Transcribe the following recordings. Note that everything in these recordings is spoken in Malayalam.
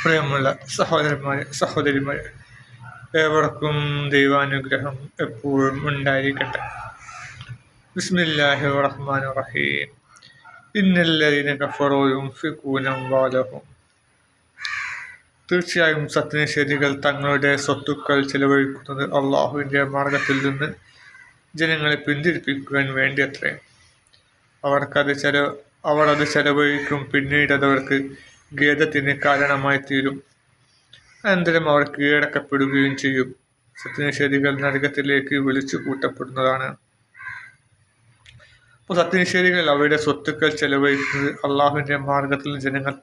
പ്രിയമുള്ള സഹോദരിമാരെ, ഏവർക്കും ദൈവാനുഗ്രഹം എപ്പോഴും ഉണ്ടായിരിക്കട്ടെ. ബിസ്മില്ലാഹിർ റഹ്മാനിർ റഹീം. ഇന്നല്ലദീന കഫറൂ യുൻഫിഖൂന അംവാലഹും. തീർച്ചയായും സത്യനിഷേധികൾ തങ്ങളുടെ സ്വത്തുക്കൾ ചെലവഴിക്കുന്നത് അള്ളാഹുവിൻ്റെ മാർഗത്തിൽ നിന്ന് ജനങ്ങളെ പിന്തിരിപ്പിക്കുവാൻ വേണ്ടിയത്രേ. അവർ അത് ചെലവഴിക്കും, പിന്നീട് അതവർക്ക് ഖേദത്തിന് കാരണമായി തീരും. അനന്തരം അവർ കീഴടക്കപ്പെടുകയും ചെയ്യും. സത്യനിഷേധികൾ നരകത്തിലേക്ക് വിളിച്ചു കൂട്ടപ്പെടുന്നതാണ്. അപ്പോൾ സത്യനിഷേധികൾ അവരുടെ സ്വത്തുക്കൾ ചെലവഴിക്കുന്നത് അള്ളാഹുവിൻ്റെ മാർഗത്തിൽ ജനങ്ങളെ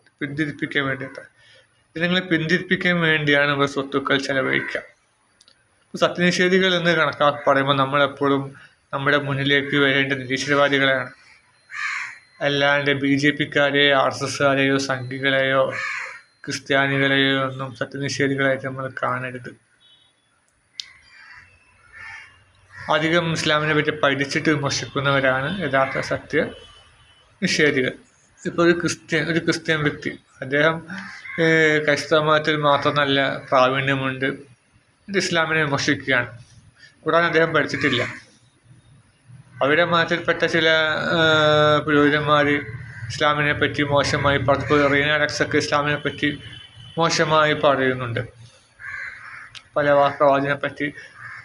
പിന്തിരിപ്പിക്കാൻ വേണ്ടിയാണ് അവർ സ്വത്തുക്കൾ ചെലവഴിക്കുക. സത്യനിഷേധികൾ എന്ന് പറയുമ്പോൾ നമ്മളെപ്പോഴും നമ്മുടെ മുന്നിലേക്ക് വരേണ്ട നിരീശ്വരവാദികളെയാണ്. അല്ലാണ്ട് BJP-ക്കാരെയോ RSSകാരെയോ സംഘികളെയോ ക്രിസ്ത്യാനികളെയോ ഒന്നും സത്യനിഷേധികളായിട്ട് നമ്മൾ കാണരുത്. അധികം ഇസ്ലാമിനെ പറ്റി പഠിച്ചിട്ട് വിമർശിക്കുന്നവരാണ് യഥാർത്ഥ സത്യ നിഷേധികൾ. ഇപ്പോൾ ഒരു ക്രിസ്ത്യൻ വ്യക്തി, അദ്ദേഹം ക്രൈസ്തവ മതത്തിൽ മാത്രം നല്ല പ്രാവീണ്യമുണ്ട്, ഇസ്ലാമിനെ വിമർശിക്കുകയാണ്. കൂടാതെ അദ്ദേഹം പഠിച്ചിട്ടില്ല. അവരുടെ മതത്തിൽപ്പെട്ട ചില പുരോഹിതന്മാർ ഇസ്ലാമിനെ പറ്റി മോശമായി റീന അലക്സൊക്കെ ഇസ്ലാമിനെ പറ്റി മോശമായി പറയുന്നുണ്ട്. പല പ്രവാചകനെ പറ്റി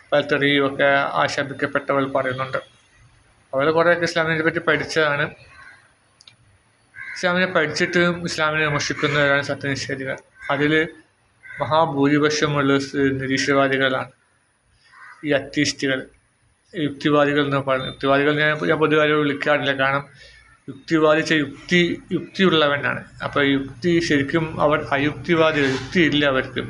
പല തെറിയുമൊക്കെ ആക്ഷേപിക്കപ്പെട്ടവർ പറയുന്നുണ്ട്. അവർ കുറേയൊക്കെ ഇസ്ലാമിനെ പറ്റി പഠിച്ചതാണ്. ഇസ്ലാമിനെ പഠിച്ചിട്ടും ഇസ്ലാമിനെ വിമർശിക്കുന്നവരാണ് സത്യനിഷേധികൾ. അതിൽ മഹാഭൂരിപക്ഷമുള്ള നിരീശ്വരവാദികളാണ് ഈ അത്തീസ്റ്റുകൾ, യുക്തിവാദികൾ എന്ന് പറയുന്നത്. യുക്തിവാദികൾ ഞാൻ പൊതുവെ വിളിക്കാറില്ല, കാരണം യുക്തിവാദിച്ച യുക്തിയുള്ളവനാണ്. അപ്പോൾ യുക്തി ശരിക്കും അവർ അയുക്തിവാദികൾ, യുക്തിയില്ല അവർക്ക്.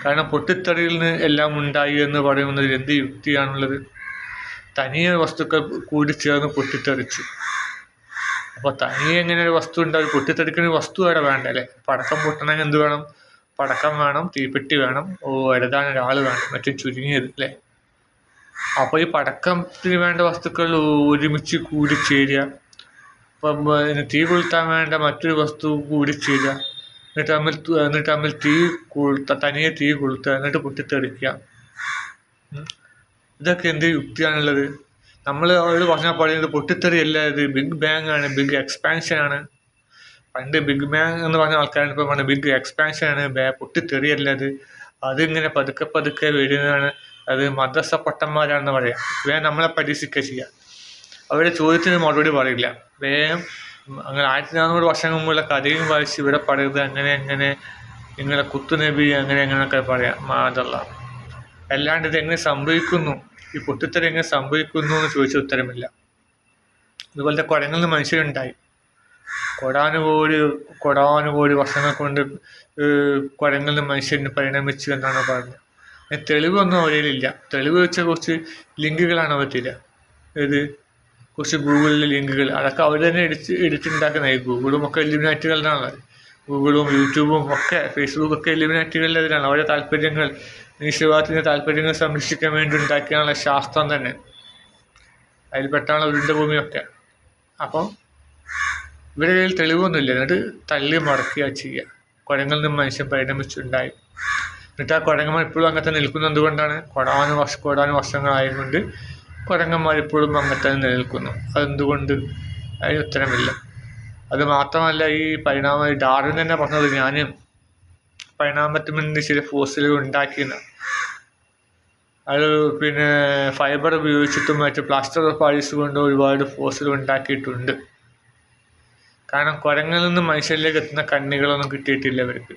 കാരണം പൊട്ടിത്തെറിയിൽ നിന്ന് എല്ലാം ഉണ്ടായി എന്ന് പറയുന്നത് എന്ത് യുക്തിയാണുള്ളത്? തനിയെ വസ്തുക്കൾ കൂടി ചേർന്ന് പൊട്ടിത്തെറിച്ചു. അപ്പോൾ തനിയെ എങ്ങനെ ഒരു വസ്തു ഉണ്ടാവും? പൊട്ടിത്തെറിക്കുന്ന വസ്തു അവിടെ വേണ്ടല്ലേ? പടക്കം പൊട്ടണമെങ്കിൽ എന്ത് വേണം? പടക്കം വേണം, തീപ്പെട്ടി വേണം, എഴുതാൻ ഒരാൾ വേണം, മറ്റും ചുരുങ്ങിയത് അല്ലേ? അപ്പോൾ ഈ പടക്കത്തിന് വേണ്ട വസ്തുക്കൾ ഒരുമിച്ച് കൂടിച്ചേരുക, അപ്പം തീ കൊളുത്താൻ വേണ്ട മറ്റൊരു വസ്തു കൂടിച്ചേരുക, എന്നിട്ട് തമ്മിൽ തനിയെ തീ കൊളുത്തുക, എന്നിട്ട് പൊട്ടിത്തെറിക്കുക. ഇതൊക്കെ എന്ത് യുക്തിയാണുള്ളത്? നമ്മൾ അവരോട് പറഞ്ഞാൽ പറയുന്നത് പൊട്ടിത്തെറിയല്ല, ഇത് ബിഗ് ബാങ് ആണ്, ബിഗ് എക്സ്പാൻഷൻ ആണ്. പണ്ട് ബിഗ് ബാങ് എന്ന് പറഞ്ഞ ആൾക്കാരാണ് ഇപ്പോൾ പറഞ്ഞത് ബിഗ് എക്സ്പാൻഷൻ ആണ്, പൊട്ടിത്തെറിയല്ല അത്, അതിങ്ങനെ പതുക്കെ വരുന്നതാണ്, അത് മദ്രസ പൊട്ടന്മാരാണെന്ന് പറയാം. വേഗം നമ്മളെ പരീക്ഷിക്കുക ചെയ്യുക. അവരുടെ ചോദ്യത്തിന് മറുപടി പറയില്ല. വേഗം അങ്ങനെ 1400 വർഷം മുമ്പുള്ള കഥയും വായിച്ച് ഇവിടെ പറയുന്നത് അങ്ങനെ നിങ്ങളെ കുത്തുനബി അങ്ങനെയൊക്കെ പറയാം. മാതല്ല. അല്ലാണ്ട് ഇതെങ്ങനെ സംഭവിക്കുന്നു, ഈ പൊട്ടിത്തെറി എങ്ങനെ സംഭവിക്കുന്നു എന്ന് ചോദിച്ച ഉത്തരമില്ല. അതുപോലത്തെ കുരങ്ങളിൽ മനുഷ്യരുണ്ടായി. കൊടാനുകോടി വർഷങ്ങൾ കൊണ്ട് കുരങ്ങളിൽ മനുഷ്യന് പരിണമിച്ചു എന്നാണ് പറഞ്ഞത്. തെളിവൊന്നും അവരിലില്ല. തെളിവ് വെച്ച കുറച്ച് ലിങ്കുകളാണ് അവർ തരിക. കുറച്ച് ഗൂഗിളിലെ ലിങ്കുകൾ, അതൊക്കെ അവർ തന്നെ എടുത്തുണ്ടാക്കുന്നതായി. ഗൂഗിളും ഒക്കെ എലിമിനാറ്റുകളിലാണ്. ഗൂഗിളും യൂട്യൂബും ഒക്കെ ഫേസ്ബുക്കൊക്കെ എലിമിനാറ്റുകളിലാണ്. അവരുടെ താല്പര്യങ്ങൾ, നിരീശ്വരവാദത്തിൻ്റെ താല്പര്യങ്ങൾ സംരക്ഷിക്കാൻ വേണ്ടി ഉണ്ടാക്കിയാണുള്ള ശാസ്ത്രം തന്നെ. അതിൽപ്പെട്ടാണ് ഉരുണ്ട ഭൂമിയൊക്കെ. അപ്പം ഇവരുടെ കയ്യിൽ തെളിവൊന്നുമില്ല. എന്നിട്ട് തള്ളി മടക്കുക ചെയ്യുക. കുരങ്ങളിൽ നിന്ന് മനുഷ്യൻ പരിണമിച്ചുണ്ടായി. എന്നിട്ട് ആ കുരങ്ങന്മാർ ഇപ്പോഴും അങ്ങനെ തന്നെ നിൽക്കുന്നത് എന്തുകൊണ്ടാണ്? കോടാനും വർഷങ്ങളായതുകൊണ്ട് കുരങ്ങന്മാർ ഇപ്പോഴും അങ്ങനെ തന്നെ നിലനിൽക്കുന്നു. അതെന്തുകൊണ്ട്? അതിന് ഉത്തരമില്ല. അത് മാത്രമല്ല, ഈ ഡാർവിൻ തന്നെ പറഞ്ഞത്, ഞാൻ പരിണാമത്തിന് വേണ്ടി ചില ഫോസിലുകൾ ഉണ്ടാക്കിയെന്ന്. അത് ഫൈബർ ഉപയോഗിച്ചിട്ടും മറ്റ് പ്ലാസ്റ്റർ ഓഫ് പാരീസ് കൊണ്ട് ഒരുപാട് ഫോസിൽ ഉണ്ടാക്കിയിട്ടുണ്ട്. കാരണം കുരങ്ങളിൽ നിന്ന് മനുഷ്യരിലേക്ക് എത്തുന്ന കണ്ണികളൊന്നും കിട്ടിയിട്ടില്ല അവർക്ക്.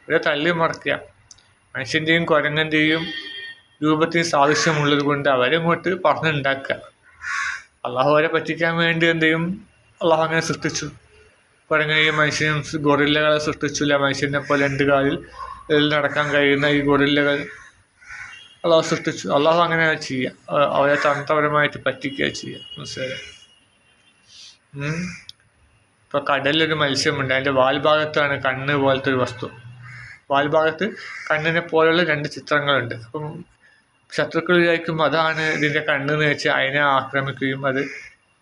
ഇവരെ തള്ളി മറക്കുക. മനുഷ്യൻ്റെയും കുരങ്ങൻ്റെയും രൂപത്തിന് സാദൃശ്യമുള്ളത് കൊണ്ട് അവരിങ്ങോട്ട് പറഞ്ഞുണ്ടാക്കുക. അള്ളാഹു അവരെ പറ്റിക്കാൻ വേണ്ടി എന്തെയും അള്ളാഹു അങ്ങനെ സൃഷ്ടിച്ചു. കുരങ്ങനെയും മനുഷ്യനും ഗൊറില്ലകളെ സൃഷ്ടിച്ചില്ല. മനുഷ്യനെ പോലെ 2 കാലിൽ നടക്കാൻ കഴിയുന്ന ഈ ഗൊറില്ലകൾ അള്ളാഹു സൃഷ്ടിച്ചു. അള്ളാഹു അങ്ങനെ ചെയ്യുക, അവരെ തന്ത്രപരമായിട്ട് പറ്റിക്കുക ചെയ്യുക. മനസ്സിലായി? ഇപ്പോൾ കടലിലൊരു മത്സ്യമുണ്ട്. അതിൻ്റെ വാൽഭാഗത്താണ് കണ്ണ് പോലത്തെ ഒരു വസ്തു. വാൽഭാഗത്ത് കണ്ണിനെ പോലുള്ള 2 ചിത്രങ്ങളുണ്ട്. അപ്പം ശത്രുക്കൾ വിചാരിക്കുമ്പോൾ അതാണ് ഇതിൻ്റെ കണ്ണെന്ന് വെച്ച് അതിനെ ആക്രമിക്കുകയും അത്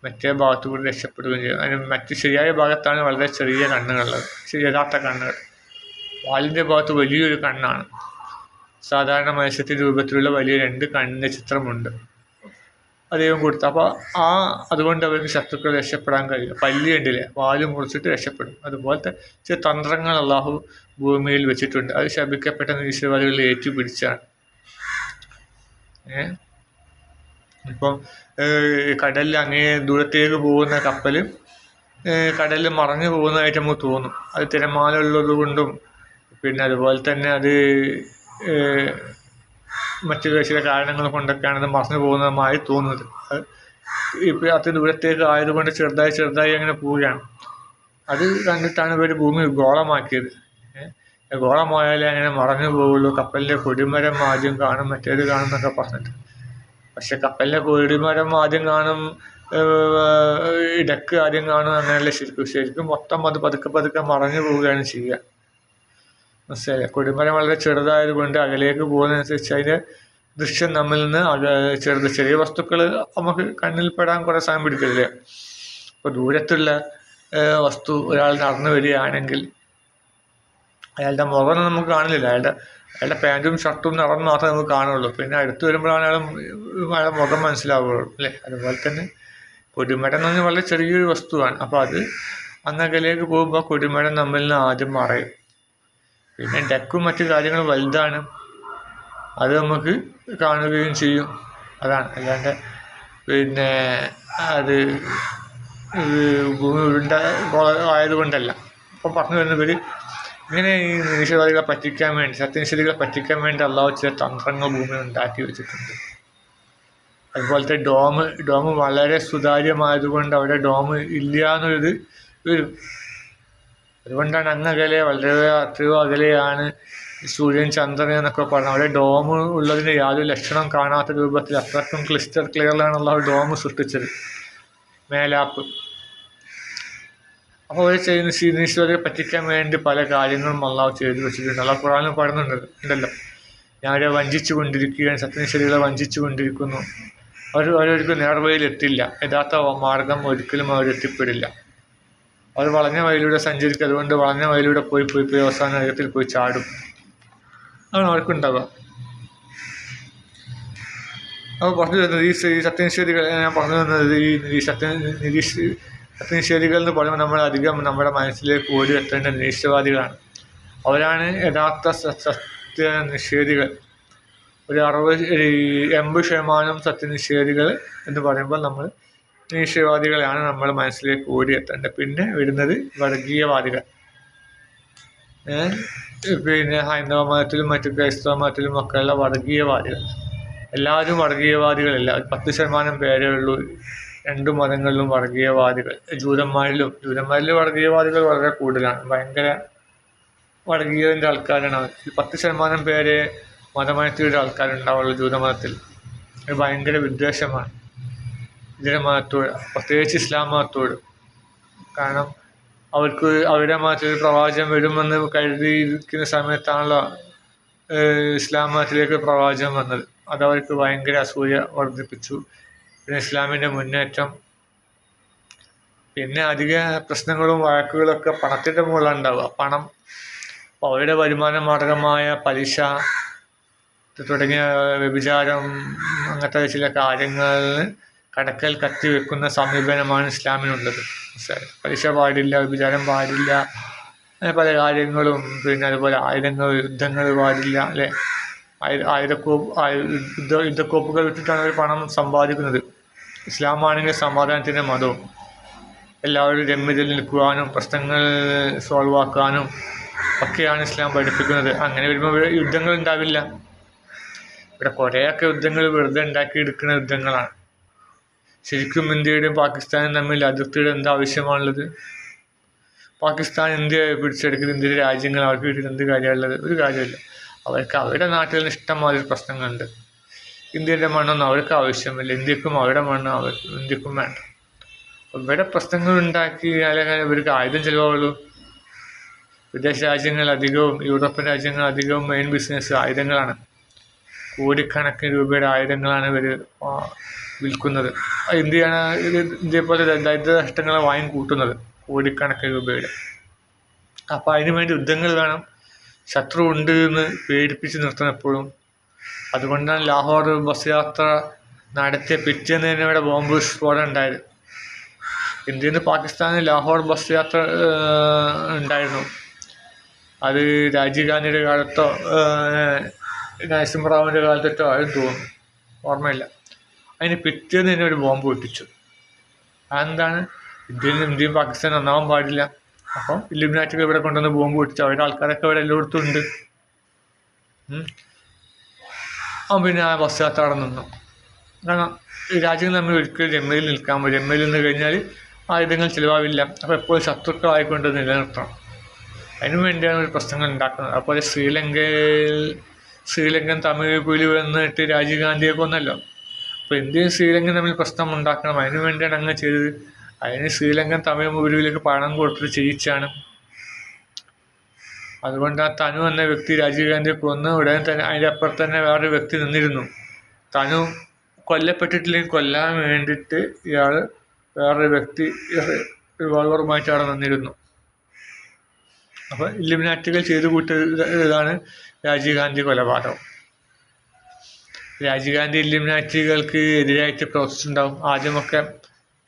മറ്റേ ഭാഗത്തു കൂടി രക്ഷപ്പെടുകയും ചെയ്യും. അതിന് ശരിയായ ഭാഗത്താണ് വളരെ ചെറിയ കണ്ണുകളുള്ളത്, യഥാർത്ഥ കണ്ണുകൾ. വാലിൻ്റെ ഭാഗത്ത് വലിയൊരു കണ്ണാണ്. സാധാരണ മത്സ്യത്തിൻ്റെ രൂപത്തിലുള്ള വലിയ 2 കണ്ണിൻ്റെ ചിത്രമുണ്ട് ദൈവം കൊടുത്തു. അപ്പോൾ അതുകൊണ്ട് അവർക്ക് ശത്രുക്കൾ രക്ഷപ്പെടാൻ കഴിയില്ല. പല്ലി കണ്ടില്ലേ, വാല് മുറിച്ചിട്ട് രക്ഷപ്പെടും. അതുപോലത്തെ ചില തന്ത്രങ്ങൾ അള്ളാഹു ഭൂമിയിൽ വെച്ചിട്ടുണ്ട്. അത് ശപിക്കപ്പെട്ട നിരീശ്വരവാദികളിൽ ഏറ്റുപിടിച്ചാണ്. ഇപ്പം കടലിൽ അങ്ങേ ദൂരത്തേക്ക് പോകുന്ന കപ്പൽ കടലിൽ മറഞ്ഞു പോകുന്നതായിട്ട് നമുക്ക് തോന്നും. അത് തിരമാല ഉള്ളത് കൊണ്ടും പിന്നെ അതുപോലെ തന്നെ അത് മറ്റു ചില കാരണങ്ങൾ കൊണ്ടൊക്കെയാണ് അത് മറഞ്ഞു പോകുന്നതുമായി തോന്നുന്നത്. അത് ഇപ്പോൾ അത്ര ദൂരത്തേക്ക് ആയതുകൊണ്ട് ചെറുതായി അങ്ങനെ പോവുകയാണ്. അത് കണ്ടിട്ടാണ് ഇവർ ഭൂമി ഗോളമാക്കിയത്. ഗോളമായാലേ അങ്ങനെ മറഞ്ഞു പോവുള്ളൂ, കപ്പലിൻ്റെ കൊടിമരം ആദ്യം കാണും, മറ്റേത് കാണും എന്നൊക്കെ പറഞ്ഞിട്ട്. പക്ഷെ കപ്പലിൻ്റെ കൊടിമരം ആദ്യം കാണും, ഇടക്ക് ആദ്യം കാണും, അങ്ങനെയല്ല ശരിക്കും മൊത്തം അത് പതുക്കെ മറഞ്ഞു പോവുകയാണ് ചെയ്യുക. മനസ്സിലായില്ലേ? കൊടിമരം വളരെ ചെറുതായതുകൊണ്ട് അകലേക്ക് പോകുന്നതനുസരിച്ച് അതിൻ്റെ ദൃശ്യം നമ്മിൽ നിന്ന് ചെറിയ വസ്തുക്കൾ നമുക്ക് കണ്ണിൽപ്പെടാൻ കുറേ സമയം പിടിക്കില്ലേ. ഇപ്പോൾ ദൂരത്തുള്ള വസ്തു ഒരാൾ നടന്നു വരികയാണെങ്കിൽ അയാളുടെ മുഖം നമുക്ക് കാണില്ല. അയാളുടെ പാൻറ്റും ഷർട്ടും നിറം മാത്രമേ നമുക്ക് കാണുള്ളൂ. പിന്നെ അടുത്ത് വരുമ്പോഴാണ് അയാളുടെ മുഖം മനസ്സിലാവുകയുള്ളൂ അല്ലേ. അതുപോലെ തന്നെ കൊടിമരം എന്ന് പറഞ്ഞാൽ വളരെ ചെറിയൊരു വസ്തുവാണ്. അപ്പോൾ അത് അങ്ങകലേക്ക് പോകുമ്പോൾ കൊടിമരം നമ്മിൽ നിന്ന് ആദ്യം മറയും. പിന്നെ ഡെക്കും മറ്റു കാര്യങ്ങളും വലുതാണ്, അത് നമുക്ക് കാണുകയും ചെയ്യും. അതാണ്, അല്ലാണ്ട് പിന്നെ അത് ഭൂമി ഉരുണ്ട ആയതുകൊണ്ടല്ല. അപ്പം പറഞ്ഞു വരുന്നവർ ഇങ്ങനെ ഈ നിരീശ്വരവാദികളെ പറ്റിക്കാൻ വേണ്ടി, സത്യനിഷേധികളെ പറ്റിക്കാൻ വേണ്ടി അള്ളാഹു ചില തന്ത്രങ്ങൾ ഭൂമിയിൽ ഉണ്ടാക്കി വെച്ചിട്ടുണ്ട്. അതുപോലത്തെ ഡോം വളരെ സുതാര്യമായതുകൊണ്ട് അവിടെ ഡോം ഇല്ല എന്നൊരിത് വരും. അതുകൊണ്ടാണ് അങ്ങകലെ എത്രയോ അകലെയാണ് സൂര്യൻ, ചന്ദ്രൻ എന്നൊക്കെ പറഞ്ഞത്. അവിടെ ഡോം ഉള്ളതിൻ്റെ യാതൊരു ലക്ഷണം കാണാത്ത രൂപത്തിൽ അത്രക്കും ക്ലിയറിലാണ് അള്ളാഹു ഡോം സൃഷ്ടിച്ചത്, മേലാപ്പ്. അപ്പോൾ അവർ ചെയ്യുന്ന നിരീശ്വരരെ പറ്റിക്കാൻ വേണ്ടി പല കാര്യങ്ങളും അള്ളാഹു ചെയ്തു വെച്ചിട്ടുണ്ട്. അള്ളാഹു ഖുർആനിൽ പറയുന്നുണ്ടല്ലോ, ഞാനവരെ വഞ്ചിച്ചു കൊണ്ടിരിക്കുകയാണ്, സത്യനിഷേധികളെ വഞ്ചിച്ചു കൊണ്ടിരിക്കുന്നു. അവരൊരിക്കലും നേർവഴിയിലെത്തില്ല, യഥാർത്ഥ മാർഗം ഒരിക്കലും അവരെത്തിപ്പെടില്ല. അവർ വളഞ്ഞ വഴിയിലൂടെ സഞ്ചരിക്കും. അതുകൊണ്ട് വളഞ്ഞ വഴിയിലൂടെ പോയി അവസാന നരകത്തിൽ പോയി ചാടും. അതാണ് അവർക്കുണ്ടാവുക. അപ്പോൾ പറഞ്ഞു തരുന്നത് ഈ സത്യനിഷേധികൾ, ഞാൻ പറഞ്ഞു തന്നത് ഈ സത്യനിഷേധികൾ എന്ന് പറയുമ്പോൾ നമ്മൾ അധികം നമ്മുടെ മനസ്സിലേക്ക് ഓടിയെത്തേണ്ട നിരീശ്വരവാദികളാണ്. അവരാണ് യഥാർത്ഥ സത്യനിഷേധികൾ. ഒരു 80% സത്യനിഷേധികൾ എന്ന് പറയുമ്പോൾ നമ്മൾ നിരീശ്വരവാദികളെയാണ് നമ്മൾ മനസ്സിലേക്ക് ഓടിയെത്തേണ്ടത്. പിന്നെ വരുന്നത് വർഗീയവാദികൾ. പിന്നെ ഹൈന്ദവ മതത്തിലും മറ്റു ക്രൈസ്തവ മതത്തിലും ഒക്കെയുള്ള വർഗീയവാദികൾ. എല്ലാവരും വർഗീയവാദികളല്ല, 10% പേരേ ഉള്ളൂ 2 മതങ്ങളിലും വർഗീയവാദികൾ. ജൂതന്മാരിൽ വർഗീയവാദികൾ വളരെ കൂടുതലാണ്, ഭയങ്കര വർഗീയതൻ്റെ ആൾക്കാരാണ് അവർ. 10% പേരെ മതമനത്തിലുള്ള ആൾക്കാരുണ്ടാവുള്ളൂ ജൂതമതത്തിൽ. അത് ഭയങ്കര വിദ്വേഷമാണ് ഇതിൻ്റെ മതത്തോട്, പ്രത്യേകിച്ച് ഇസ്ലാം മതത്തോട്. കാരണം അവർക്ക് അവരുടെ മതത്തിൽ പ്രവാചകൻ വരുമെന്ന് കരുതിയിരിക്കുന്ന സമയത്താണല്ലോ ഇസ്ലാം മതത്തിലേക്ക് പ്രവാചകൻ വന്നത്. അതവർക്ക് ഭയങ്കര അസൂയ വർദ്ധിപ്പിച്ചു. പിന്നെ ഇസ്ലാമിൻ്റെ മുന്നേറ്റം, പിന്നെ അധിക പ്രശ്നങ്ങളും വഴക്കുകളൊക്കെ പണത്തിൻ്റെ മുകളിലാണ് ഉണ്ടാവുക. പണം, അവരുടെ വരുമാന മാർഗമായ പലിശ തുടങ്ങിയ വ്യഭിചാരം, അങ്ങനത്തെ ചില കാര്യങ്ങളിൽ കടക്കൽ കത്തി വെക്കുന്ന സമീപനമാണ് ഇസ്ലാമിനുള്ളത്. പലിശ പാടില്ല, വ്യഭിചാരം പാടില്ല, പല കാര്യങ്ങളും. പിന്നെ അതുപോലെ യുദ്ധങ്ങൾ പാടില്ല അല്ലേ. യുദ്ധക്കോപ്പുകൾ വിട്ടിട്ടാണ് അവർ പണം സമ്പാദിക്കുന്നത്. ഇസ്ലാമാണെങ്കിൽ സമാധാനത്തിൻ്റെ മതവും. എല്ലാവരും രമ്യതയിൽ നിൽക്കുവാനും പ്രശ്നങ്ങൾ സോൾവ് ആക്കാനും ഒക്കെയാണ് ഇസ്ലാം പഠിപ്പിക്കുന്നത്. അങ്ങനെ വരുമ്പോൾ ഇവിടെ യുദ്ധങ്ങൾ ഉണ്ടാവില്ല. ഇവിടെ കുറേയൊക്കെ യുദ്ധങ്ങൾ വെറുതെ ഉണ്ടാക്കിയെടുക്കുന്ന യുദ്ധങ്ങളാണ്. ശരിക്കും ഇന്ത്യയുടെയും പാകിസ്ഥാനും തമ്മിൽ അതിർത്തിയുടെ എന്താ ആവശ്യമാണുള്ളത്? പാകിസ്ഥാൻ ഇന്ത്യ പിടിച്ചെടുക്കുന്ന ഇന്ത്യയുടെ രാജ്യങ്ങൾ അവർക്ക് കിട്ടിയിട്ട് എന്ത് കാര്യമുള്ളത്? ഒരു കാര്യമില്ല. അവർക്ക് അവരുടെ നാട്ടിൽ നിന്ന് ഇഷ്ടംമാതിരി പ്രശ്നങ്ങളുണ്ട്. ഇന്ത്യയുടെ മണ്ണൊന്നും അവർക്ക് ആവശ്യമില്ല, ഇന്ത്യക്കും അവരുടെ മണ്ണ് ഇന്ത്യക്കും വേണ്ട. ഇവിടെ പ്രശ്നങ്ങൾ ഉണ്ടാക്കി അല്ലെങ്കിൽ ഇവർക്ക് ആയുധം ചിലവാകുള്ളൂ. വിദേശ രാജ്യങ്ങൾ അധികവും, യൂറോപ്യൻ രാജ്യങ്ങൾ അധികവും മെയിൻ ബിസിനസ് ആയുധങ്ങളാണ്. കോടിക്കണക്കിന് രൂപയുടെ ആയുധങ്ങളാണ് ഇവർ വിൽക്കുന്നത്. ഇന്ത്യയെ പോലെ ദരിദ്ര രാഷ്ട്രങ്ങളെ വാങ്ങി കൂട്ടുന്നത് കോടിക്കണക്കിന് രൂപയുടെ. അപ്പോൾ അതിനു വേണ്ടി യുദ്ധങ്ങൾ വേണം, ശത്രു ഉണ്ട് എന്ന് പേടിപ്പിച്ച് നിർത്തണം എപ്പോഴും. അതുകൊണ്ടാണ് ലാഹോർ ബസ് യാത്ര നടത്തിയ പിറ്റേന്ന് തന്നെ ഇവിടെ ബോംബ് സ്ഫോടനം ഉണ്ടായത്. ഇന്ത്യയിൽ നിന്ന് പാകിസ്ഥാനിൽ ലാഹോർ ബസ് യാത്ര ഉണ്ടായിരുന്നു. അത് രാജീവ് ഗാന്ധിയുടെ കാലത്തോ നരസിംഹറാവുവിൻ്റെ കാലത്തോ ആരും തോന്നുന്നു, ഓർമ്മയില്ല. അതിന് പിറ്റേന്ന് തന്നെ ഒരു ബോംബ് പൊട്ടിച്ചു. അതെന്താണ്? ഇന്ത്യയും പാകിസ്ഥാനും നന്നാവാൻ പാടില്ല. അപ്പം ഇല്ലുമിനാറ്റികൾ ഇവിടെ കൊണ്ടുവന്ന് ബോംബ് പൊട്ടിച്ചു. അവരുടെ ആൾക്കാരൊക്കെ ഇവിടെ എല്ലായിടത്തും ഉണ്ട്. പിന്നെ ആ ബസ് യാത്ര അവിടെ നിന്നു. കാരണം ഈ രാജ്യങ്ങൾ തമ്മിൽ ഒരിക്കലും രമ്യയിൽ നിൽക്കാൻ പറ്റും. രമ്യയിൽ നിന്ന് കഴിഞ്ഞാൽ ആയുധങ്ങൾ ചിലവാവില്ല. അപ്പോൾ എപ്പോഴും ശത്രുക്കളായിക്കൊണ്ട് നിലനിർത്തണം. അതിനു വേണ്ടിയാണ് ഒരു പ്രശ്നങ്ങൾ ഉണ്ടാക്കുന്നത്. അതുപോലെ ശ്രീലങ്കൻ തമിഴ് പുലി വന്നിട്ട് രാജീവ് ഗാന്ധിയെ കൊന്നല്ലോ. അപ്പോൾ ഇന്ത്യയും ശ്രീലങ്കയും തമ്മിൽ പ്രശ്നം ഉണ്ടാക്കണം. അതിനു വേണ്ടിയാണ് അങ്ങനെ ചെയ്തത്. അതിന് ശ്രീലങ്കൻ തമിഴ് പുലിയിലേക്ക് പണം കൊടുത്തിട്ട് ചെയ്യിച്ചാണ്. അതുകൊണ്ട് ആ തനു എന്ന വ്യക്തി രാജീവ് ഗാന്ധിയെ കൊന്ന് ഉടനെ തന്നെ അതിൻ്റെ അപ്പുറത്ത് തന്നെ വേറൊരു വ്യക്തി നിന്നിരുന്നു. തനു കൊല്ലപ്പെട്ടിട്ടില്ലെങ്കിൽ കൊല്ലാൻ വേണ്ടിയിട്ട് ഇയാൾ വേറൊരു വ്യക്തി റിവോൾവറുമായിട്ട് അവിടെ നിന്നിരുന്നു. അപ്പോൾ ഇല്ലുമിനാറ്റികൾ ചെയ്തു കൂട്ടിയതാണ് രാജീവ് ഗാന്ധി കൊലപാതകം. രാജീവ് ഗാന്ധി ഇല്ലുമിനാറ്റികൾക്ക് എതിരായിട്ട് പ്രവർത്തിച്ചിട്ടുണ്ടാവും. ആദ്യമൊക്കെ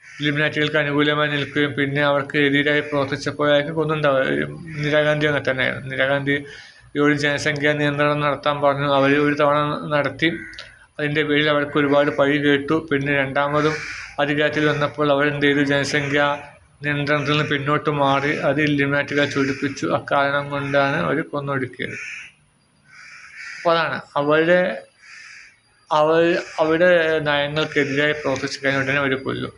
ഇല്ലുമിനാറ്റികൾക്ക് അനുകൂലമായി നിൽക്കുകയും പിന്നെ അവർക്ക് എതിരായി പ്രവർത്തിച്ചപ്പോഴായിരിക്കും കൊന്നുണ്ടാവും. ഇന്ദിരാഗാന്ധി അങ്ങനെ തന്നെയായിരുന്നു. ഇന്ദിരാഗാന്ധിയോട് ജനസംഖ്യാ നിയന്ത്രണം നടത്താൻ പറഞ്ഞു. അവർ ഒരു തവണ നടത്തി. അതിൻ്റെ പേരിൽ അവർക്ക് ഒരുപാട് പഴി കേട്ടു. പിന്നെ രണ്ടാമതും അധികാരത്തിൽ വന്നപ്പോൾ അവരെന്ത് ചെയ്തു? ജനസംഖ്യാ നിയന്ത്രണത്തിൽ നിന്ന് പിന്നോട്ട് മാറി. അത് ഇല്ലുമിനാറ്റികൾ ചൂടിപ്പിച്ചു. അക്കാരണം കൊണ്ടാണ് അവർ കൊന്നൊടുക്കിയത്. അപ്പോൾ അതാണ് അവരുടെ നയങ്ങൾക്കെതിരായി പ്രവർത്തിച്ചു കഴിഞ്ഞ ഉടനെ അവർ കൊല്ലും.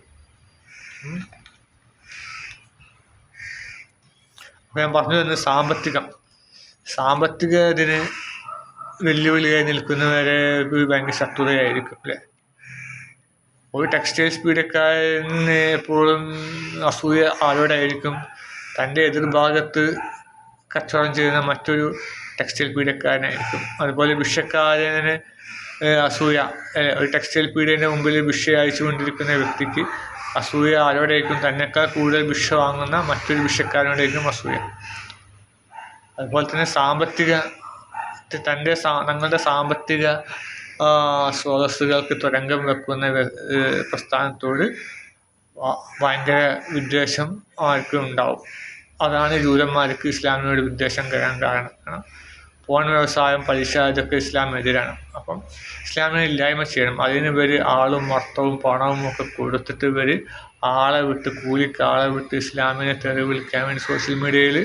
അപ്പോൾ ഞാൻ പറഞ്ഞു തന്നെ സാമ്പത്തികത്തിന് വെല്ലുവിളിയായി നിൽക്കുന്നവരെ ഭയങ്കര ശത്രുതയായിരിക്കും അല്ലേ. ഒരു ടെക്സ്റ്റൈൽസ് പീഡിയക്കാരന് എപ്പോഴും അസൂയ ആരോടായിരിക്കും? തൻ്റെ എതിർഭാഗത്ത് കച്ചവടം ചെയ്യുന്ന മറ്റൊരു ടെക്സ്റ്റൈൽ പീഡിയക്കാരനായിരിക്കും. അതുപോലെ ഭിക്ഷക്കാരന് അസൂയ, ഒരു ടെക്സ്റ്റൈൽ പീഡിയൻ്റെ മുമ്പിൽ ഭിക്ഷ അയച്ചു കൊണ്ടിരിക്കുന്ന വ്യക്തിക്ക് അസൂയ ആരോടായിരിക്കും? തന്നെക്കാൾ കൂടുതൽ ഭിക്ഷ വാങ്ങുന്ന മറ്റൊരു ഭിക്ഷക്കാരനോടായിരിക്കും അസൂയ. അതുപോലെ തന്നെ തങ്ങളുടെ സാമ്പത്തിക സ്രോതസ്സുകൾക്ക് തുരങ്കം വെക്കുന്ന പ്രസ്ഥാനത്തോട് ഭയങ്കര വിദ്വേഷം അവർക്ക് ഉണ്ടാവും. അതാണ് ജൂതന്മാർക്ക് ഇസ്ലാമിനോട് വിദ്വേഷം വരാൻ കാരണം. ഫോൺ വ്യവസായം, പലിശ, ഇതൊക്കെ ഇസ്ലാമിനെതിരാണ്. അപ്പം ഇസ്ലാമിനെ ഇല്ലായ്മ ചെയ്യണം. അതിന് ഇവർ ആളും മർത്തവും പണവും ഒക്കെ കൊടുത്തിട്ട് ഇവർ കൂലിക്ക് ആളെ വിട്ട് ഇസ്ലാമിനെ തെറി വിളിക്കാൻ വേണ്ടി സോഷ്യൽ മീഡിയയിൽ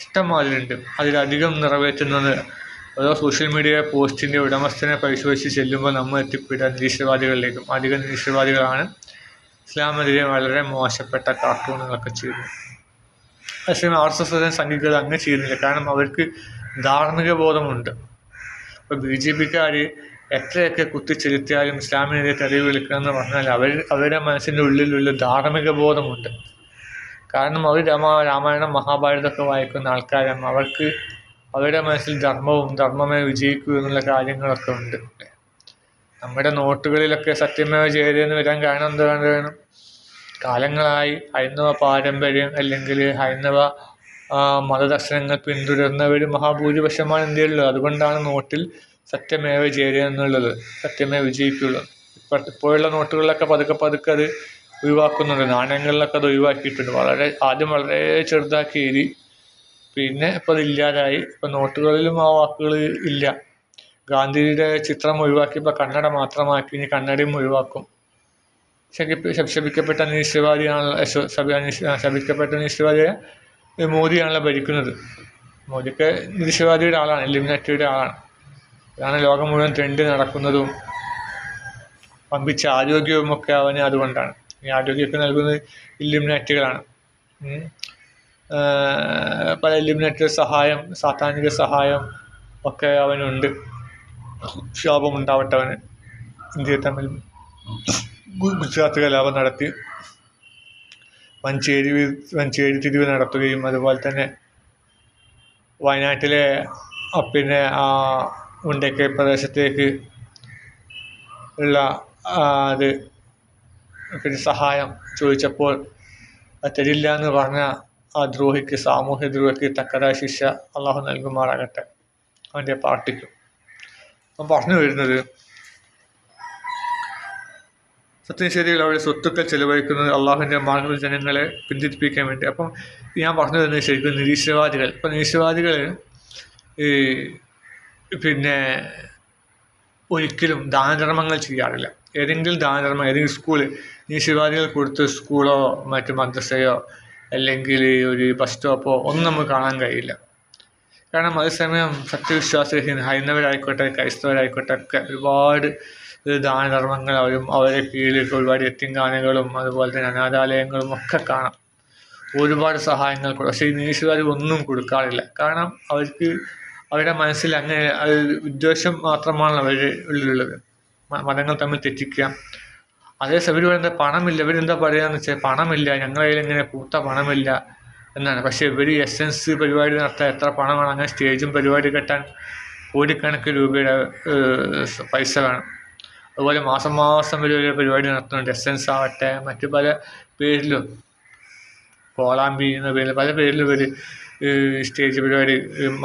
ഇഷ്ടംമാതിരിയുണ്ട്. അതിലധികം നിറവേറ്റുന്നത് ഓരോ സോഷ്യൽ മീഡിയ പോസ്റ്റിൻ്റെ ഉടമസ്ഥനെ പരിശോധിച്ച് ചെല്ലുമ്പോൾ നമ്മൾ എത്തിപ്പെടുക നിരീശ്വരവാദികളിലേക്കും. അധികം നിരീശ്വരവാദികളാണ് ഇസ്ലാമിനെതിരെ വളരെ മോശപ്പെട്ട കാർട്ടൂണുകളൊക്കെ ചെയ്യുന്നത്. പക്ഷേ RSS സംഘികൾ അങ്ങനെ ചെയ്യുന്നില്ല. കാരണം അവർക്ക് ധാർമ്മിക ബോധമുണ്ട്. ഇപ്പോൾ BJPക്കാർ എത്രയൊക്കെ കുത്തിച്ചെലുത്തിയാലും ഇസ്ലാമിനെതിരെ തെറി വിളിക്കണമെന്ന് പറഞ്ഞാൽ അവരുടെ മനസ്സിൻ്റെ ഉള്ളിലുള്ള ധാർമ്മിക ബോധമുണ്ട്. കാരണം അവർ രാമായണം മഹാഭാരതമൊക്കെ വായിക്കുന്ന ആൾക്കാരാണ്. അവർക്ക് അവരുടെ മനസ്സിൽ ധർമ്മമേ വിജയിക്കൂ എന്നുള്ള കാര്യങ്ങളൊക്കെ ഉണ്ട്. നമ്മുടെ നോട്ടുകളിലൊക്കെ സത്യമേവ ജയതേന്ന് വരാൻ കാരണം എന്താണ്? കാലങ്ങളായി ഹൈന്ദവ പാരമ്പര്യം അല്ലെങ്കിൽ ഹൈന്ദവ മതദർശനങ്ങൾ പിന്തുടരുന്നവർ മഹാഭൂരിപക്ഷമാണ് ഇന്ത്യയിലുള്ളത്. അതുകൊണ്ടാണ് നോട്ടിൽ സത്യമേവ ജയതേ എന്നുള്ളത്, സത്യമേ വിജയിക്കുള്ളൂ. ഇപ്പോഴുള്ള നോട്ടുകളിലൊക്കെ പതുക്കെ അത് ഒഴിവാക്കുന്നുണ്ട്. നാണയങ്ങളിലൊക്കെ അത് ഒഴിവാക്കിയിട്ടുണ്ട്. ആദ്യം വളരെ ചെറുതാക്കി എഴുതി, പിന്നെ ഇപ്പോൾ അത് ഇല്ലാതായി. ഇപ്പോൾ നോട്ടുകളിലും ആ വാക്കുകൾ ഇല്ല. ഗാന്ധിജിയുടെ ചിത്രം ഒഴിവാക്കിയപ്പോൾ കന്നഡ മാത്രമാക്കി. ഇനി കന്നഡയും ഒഴിവാക്കും. ശപിക്കപ്പെട്ട നിരീശ്വരവാദിയായ മോദിയാണല്ലോ ഭരിക്കുന്നത്. മോദിക്ക് നിരീശ്വരവാദിയുടെ ആളാണ്, ഇല്ലുമിനാറ്റിയുടെ ആളാണ്. അതാണ് ലോകം മുഴുവൻ ട്രെൻഡ് നടക്കുന്നതും പമ്പിച്ച ആരോഗ്യവുമൊക്കെ അവന് അതുകൊണ്ടാണ്. ഈ ആരോഗ്യമൊക്കെ നൽകുന്നത് ഇല്ലുമിനാറ്റികളാണ്. പല ഇല്ലുമിനാറ്റിയുടെ സഹായം, സാത്താനിക സഹായം ഒക്കെ അവനുണ്ട്. ശാപമുണ്ടാവട്ടെ അവന്. ഇന്ത്യയെ തമ്മിൽ ഗുജറാത്ത് കലാപം നടത്തി വഞ്ചേരി തിരിവ് നടത്തുകയും അതുപോലെ തന്നെ വയനാട്ടിലെ പിന്നെ ഉണ്ടയ്ക്ക് പ്രദേശത്തേക്ക് ഉള്ള പിന്നെ സഹായം ചോദിച്ചപ്പോൾ തരില്ല എന്ന് പറഞ്ഞ ആ ദ്രോഹിക്ക്, സാമൂഹ്യ ദ്രോഹിക്ക് തക്കതായ ശിക്ഷ അള്ളാഹു നൽകുമാറാകട്ടെ അവൻ്റെ പാർട്ടിക്കും. അപ്പം പറഞ്ഞു വരുന്നത്, സത്യനിഷേധികൾ അവരുടെ സ്വത്തുക്കൾ ചെലവഴിക്കുന്നത് അള്ളാഹുവിൻ്റെ മാർഗ്ഗത്തിൽ ജനങ്ങളെ പിന്തിരിപ്പിക്കാൻ വേണ്ടി. അപ്പം ഞാൻ പറഞ്ഞു തരുന്നത് ശരിക്കും നിരീശ്വരവാദികൾ. ഇപ്പം നിരീശ്വരവാദികൾ പിന്നെ ഒരിക്കലും ദാനധർമ്മങ്ങൾ ചെയ്യാറില്ല. ഏതെങ്കിലും ദാനധർമ്മം, ഏതെങ്കിലും സ്കൂള്, നിരീശ്വരവാദികൾ കൊടുത്ത സ്കൂളോ മറ്റു മദ്രസയോ അല്ലെങ്കിൽ ഒരു ബസ് സ്റ്റോപ്പോ ഒന്നും നമുക്ക് കാണാൻ കഴിയില്ല. കാരണം അതേസമയം സത്യവിശ്വാസികൾ ഹൈന്ദവരായിക്കോട്ടെ ക്രൈസ്തവരായിക്കോട്ടെ ഒക്കെ ഒരുപാട് ദാനധർമ്മങ്ങൾ അവരെ കീഴിലേക്ക് ഒരുപാട് യത്തീംഖാനകളും അതുപോലെ തന്നെ അനാഥാലയങ്ങളും ഒക്കെ കാണാം. ഒരുപാട് സഹായങ്ങൾ കൊടുക്കും. പക്ഷേ ഈ നിരീശ്വരവാദികൾ ഒന്നും കൊടുക്കാറില്ല. കാരണം അവർക്ക് അവരുടെ മനസ്സിൽ അങ്ങനെ വിദ്വേഷം മാത്രമാണ് അവരുടെ ഉള്ളിലുള്ളത്. മതങ്ങൾ തമ്മിൽ തെറ്റിക്കുക. അതേസമയം ഇവരെന്താ പണമില്ല, ഇവരെന്താ പറയുകയെന്ന് വെച്ചാൽ പണമില്ല, ഞങ്ങളുടെ കയ്യിൽ ഇങ്ങനെ പൂത്ത പണമില്ല എന്നാണ്. പക്ഷേ ഇവർ എസൻസ് പരിപാടി നടത്താൻ എത്ര പണമാണ്, അങ്ങനെ സ്റ്റേജും പരിപാടി കെട്ടാൻ കോടിക്കണക്കിന് രൂപയുടെ പൈസ വേണം. അതുപോലെ മാസം മാസം ഒരു പരിപാടി നടത്തുന്നുണ്ട്. എസൻസ് ആവട്ടെ മറ്റു പല പേരിലും, കോളാമ്പി എന്ന പേരിൽ പല പേരിലും ഇവർ സ്റ്റേജ് പരിപാടി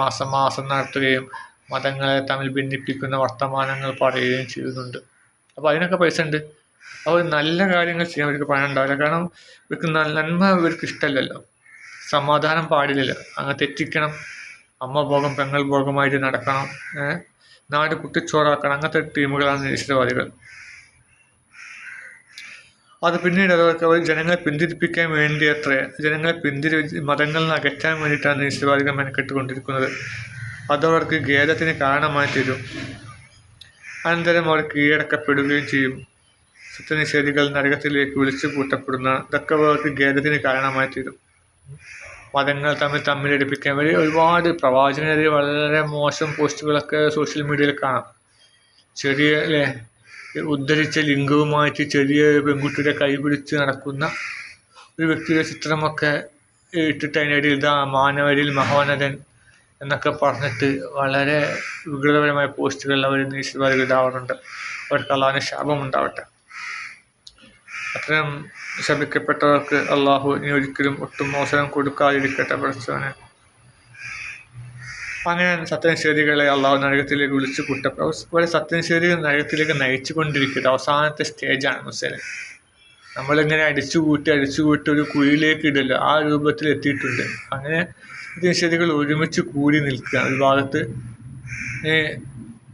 മാസം മാസം നടത്തുകയും മതങ്ങളെ തമ്മിൽ ഭിന്നിപ്പിക്കുന്ന വർത്തമാനങ്ങൾ പറയുകയും ചെയ്യുന്നുണ്ട്. അപ്പോൾ അതിനൊക്കെ പൈസ ഉണ്ട്. അപ്പോൾ നല്ല കാര്യങ്ങൾ ചെയ്യാൻ അവർക്ക് പണം ഉണ്ടാവില്ല. കാരണം ഇവർക്ക് നന്മ ഇവർക്ക് ഇഷ്ടമല്ലല്ലോ, സമാധാനം പാടില്ലല്ലോ. അങ്ങനെ തെറ്റിക്കണം, അമ്മ ഭോഗം പെങ്ങൾ ഭോഗമായിട്ട് നടക്കണം, നാട് കുട്ടിച്ചോറാക്കണം, അങ്ങനത്തെ ടീമുകളാണ് നിരീശ്വരവാദികൾ. അത് പിന്നീട് അവർക്ക് ജനങ്ങളെ പിന്തിരിപ്പിക്കാൻ വേണ്ടി ജനങ്ങളെ മതങ്ങളിൽ നിന്ന് അകറ്റാൻ വേണ്ടിയിട്ടാണ് നിരീശ്വരവാദികൾ മെനക്കെട്ടുകൊണ്ടിരിക്കുന്നത്. അതവർക്ക് ഖേദത്തിന് കാരണമായി തീരും. അനന്തരം അവർ കീഴടക്കപ്പെടുകയും ചെയ്യും. സത്യനിഷേധികൾ നരകത്തിലേക്ക് വിളിച്ചു കൂട്ടപ്പെടുന്ന ഇതൊക്കെ അവർക്ക് ഖേദത്തിന് കാരണമായി തീരും. മതങ്ങൾ തമ്മിലടിപ്പിക്കാൻ വേണ്ടി ഒരുപാട് പ്രവാചകനെതിരെ വളരെ മോശം പോസ്റ്റുകളൊക്കെ സോഷ്യൽ മീഡിയയിൽ കാണാം. ചെറിയ ഉദ്ധരിച്ച ലിംഗവുമായിട്ട് ചെറിയ പെൺകുട്ടിയുടെ കൈ പിടിച്ച് നടക്കുന്ന ഒരു വ്യക്തിയുടെ ചിത്രമൊക്കെ ഇട്ടിട്ട് അതിനിടയിൽ ഇതാ മാനവരിൽ മഹോന്നതൻ എന്നൊക്കെ പറഞ്ഞിട്ട് വളരെ വികൃതപരമായ പോസ്റ്റുകൾ അവർ നിരീശ്വരവാദികൾ ഇടാറുണ്ട്. അവർക്ക് അള്ളാഹുവിൻ്റെ ശാപം ഉണ്ടാവട്ടെ. അത്തരം ശപിക്കപ്പെട്ടവർക്ക് അള്ളാഹു ഇനി ഒരിക്കലും ഒട്ടും അവസരം കൊടുക്കാതിരിക്കട്ടെ പഠിച്ചവനെ. അങ്ങനെ സത്യനിഷേധികളെ അള്ളാഹു നരകത്തിലേക്ക് വിളിച്ചു കൂട്ടപ്പോൾ ഇവിടെ സത്യനിഷേധികൾ നരകത്തിലേക്ക് നയിച്ചു കൊണ്ടിരിക്കുന്നത് അവസാനത്തെ സ്റ്റേജാണ് മുസ്ലിം. നമ്മളിങ്ങനെ അടിച്ചുകൂട്ടി ഒരു കുഴിയിലേക്ക് ഇടല്ലോ, ആ രൂപത്തിൽ എത്തിയിട്ടുണ്ട്. അങ്ങനെ സത്യനിഷേധികൾ ഒരുമിച്ച് കൂടി നിൽക്കുകയാണ്. ഒരു ഭാഗത്ത്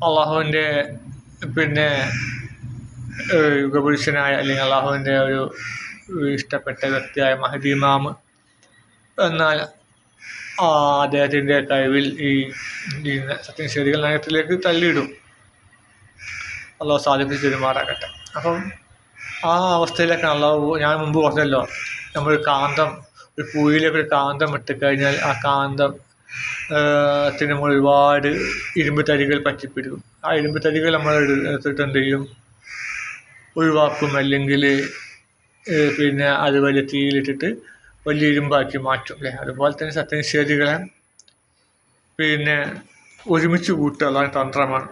അള്ളാഹുവിൻ്റെ യുഗപുരുഷനായ അല്ലെങ്കിൽ അള്ളാഹുവിൻ്റെ ഒരു ഇഷ്ടപ്പെട്ട വ്യക്തിയായ മഹദി ഇമാം, എന്നാൽ അദ്ദേഹത്തിൻ്റെ കഴിവിൽ ഈ സത്യനിഷേധികൾ നരകത്തിലേക്ക് തള്ളിയിടും. അള്ളാഹു സാധിപ്പിച്ച് പെരുമാറാകട്ടെ. അപ്പം ആ അവസ്ഥയിലേക്കാണ് അള്ളാഹു, ഞാൻ മുമ്പ് പറഞ്ഞല്ലോ, നമ്മളൊരു കാന്തം, ഒരു പൂയിലേക്ക് ഒരു കാന്തം ഇട്ടുകഴിഞ്ഞാൽ ആ കാന്തത്തിന് നമ്മൾ ഒരുപാട് ഇരുമ്പ് തരികൾ പറ്റിപ്പിടിക്കും. ആ ഇരുമ്പ് തരികൾ നമ്മൾ എടുത്തിട്ട് എന്ത് ചെയ്യും, ഒഴിവാക്കും, അല്ലെങ്കിൽ അത് വലിയ തീയിലിട്ടിട്ട് വലിയ ഇരുമ്പാക്കി മാറ്റും അല്ലേ. അതുപോലെ തന്നെ സത്യനിഷേധികളെ ഒരുമിച്ച് കൂട്ടുക തന്ത്രമാണ്.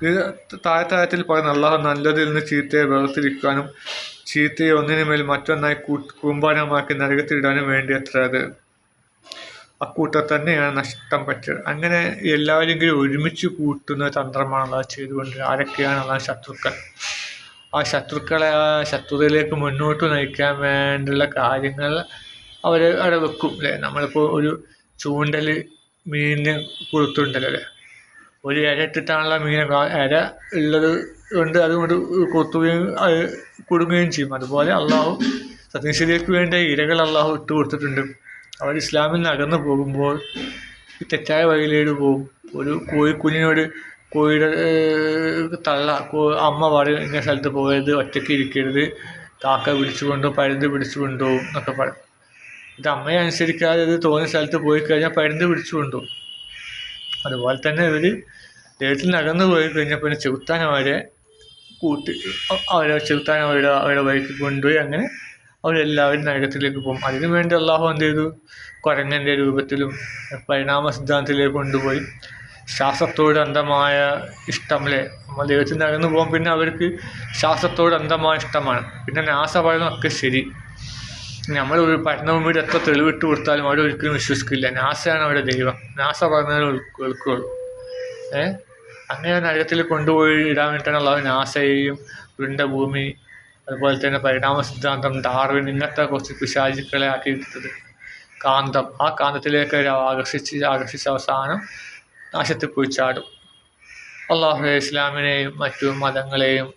ഇത് താഴത്തിൽ പറയുന്ന അള്ളാഹു നല്ലതിൽ നിന്ന് ചീത്തയെ വേർതിരിക്കാനും ചീത്തയെ ഒന്നിനുമേൽ മറ്റൊന്നായി കൂമ്പാരമാക്കി നരകത്തിലിടാനും വേണ്ടി അത് അക്കൂട്ടം തന്നെയാണ് നഷ്ടം പറ്റിയത്. അങ്ങനെ എല്ലാവരും കൂടി ഒരുമിച്ച് കൂട്ടുന്ന തന്ത്രമാണ് അള്ളാഹു ചെയ്തുകൊണ്ട്. ആരൊക്കെയാണ് അള്ളാഹു ശത്രുക്കൾ, ആ ശത്രുതയിലേക്ക് മുന്നോട്ട് നയിക്കാൻ വേണ്ടിയുള്ള കാര്യങ്ങൾ അവിടെ വെക്കും അല്ലേ. നമ്മളിപ്പോൾ ഒരു ചൂണ്ടൽ മീനിന് കൊടുത്തിട്ടുണ്ടല്ലോ അല്ലേ, ഒരു ഇര ഇട്ടിട്ടാണല്ലോ മീനെ, ഇര ഉള്ളത് കൊണ്ട് അതുകൊണ്ട് കൊത്തുകയും കൊടുക്കുകയും ചെയ്യും. അതുപോലെ അള്ളാഹു സത്യനിഷേധിക്ക് വേണ്ട ഇരകൾ അള്ളാഹു ഇട്ട് കൊടുത്തിട്ടുണ്ട്. അവർ ഇസ്ലാമിൽ നിന്ന് അകന്നു പോകുമ്പോൾ തെറ്റായ വഴിയിലേക്ക് പോകും. ഒരു കോഴിക്കുഞ്ഞിനോട് കോഴിയുടെ അമ്മ പറയും ഇന്ന സ്ഥലത്ത് പോയത്, ഒറ്റയ്ക്ക് ഇരിക്കരുത്, കാക്ക പിടിച്ചുകൊണ്ടോ പരുന്ത് പിടിച്ചുകൊണ്ടുപോകും എന്നൊക്കെ പറയും. ഇത് അമ്മയെ അനുസരിക്കാതെ ഇത് തോന്നിയ സ്ഥലത്ത് പോയി കഴിഞ്ഞാൽ പരുന്ത് പിടിച്ചുകൊണ്ടുപോകും. അതുപോലെ തന്നെ ഇവർ ദൈവത്തിൽ നിന്ന് അകന്നു പോയി കഴിഞ്ഞാൽ പിന്നെ ചെകുത്താൻ അവരെ അവരുടെ വഴിക്ക് കൊണ്ടുപോയി അങ്ങനെ അവരെല്ലാവരും നരകത്തിലേക്ക് പോകും. അതിനു വേണ്ടി അള്ളാഹു എന്ത് ചെയ്തു, കുരങ്ങൻ്റെ രൂപത്തിലും പരിണാമ സിദ്ധാന്തത്തിലേക്ക് കൊണ്ടുപോയി. ശാസ്ത്രത്തോട് അന്ധമായ ഇഷ്ടം അല്ലേ, നമ്മൾ ദൈവത്തിൽ നിന്ന് അകന്നു പോകും. പിന്നെ അവർക്ക് ശാസ്ത്രത്തോട് അന്ധമായ ഇഷ്ടമാണ്. പിന്നെ നാസ പറയുന്നതൊക്കെ ശരി, നമ്മൾ ഒരു പഠനവും വീട് എത്ര തെളിവിട്ട് കൊടുത്താലും അവിടെ ഒരിക്കലും വിശ്വസിക്കില്ല. നാസയാണ് അവിടെ ദൈവം. നാസ പറഞ്ഞാലും കേൾക്കുകയുള്ളൂ. അങ്ങനെ നരകത്തിൽ കൊണ്ടുപോയി ഇടാൻ വേണ്ടിയിട്ടാണ് അള്ളാഹു നാസയെയും ഉരുണ്ട ഭൂമി അതുപോലെ തന്നെ പരിണാമ സിദ്ധാന്തം, ഡാർവിൻ ഇങ്ങനത്തെ കുറച്ച് പിശാചുക്കളെ ആക്കിയിട്ടത്. കാന്തം, ആ കാന്തത്തിലേക്ക് ആകർഷിച്ച് അവസാനം നാശത്തിൽ പോയി ചാടും. അള്ളാഹു ഇസ്ലാമിനെയും മറ്റു മതങ്ങളെയും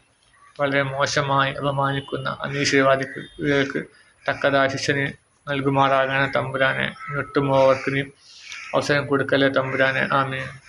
വളരെ മോശമായി അപമാനിക്കുന്ന അനീശ്വരവാദികൾക്ക് തക്കതായ ശിക്ഷ നൽകുമാറാകണ തമ്പുരാനെ. ഒട്ടുമോ അവർക്ക് നീ അവസരം കൊടുക്കല്ലേ തമ്പുരാനെ. ആമീൻ.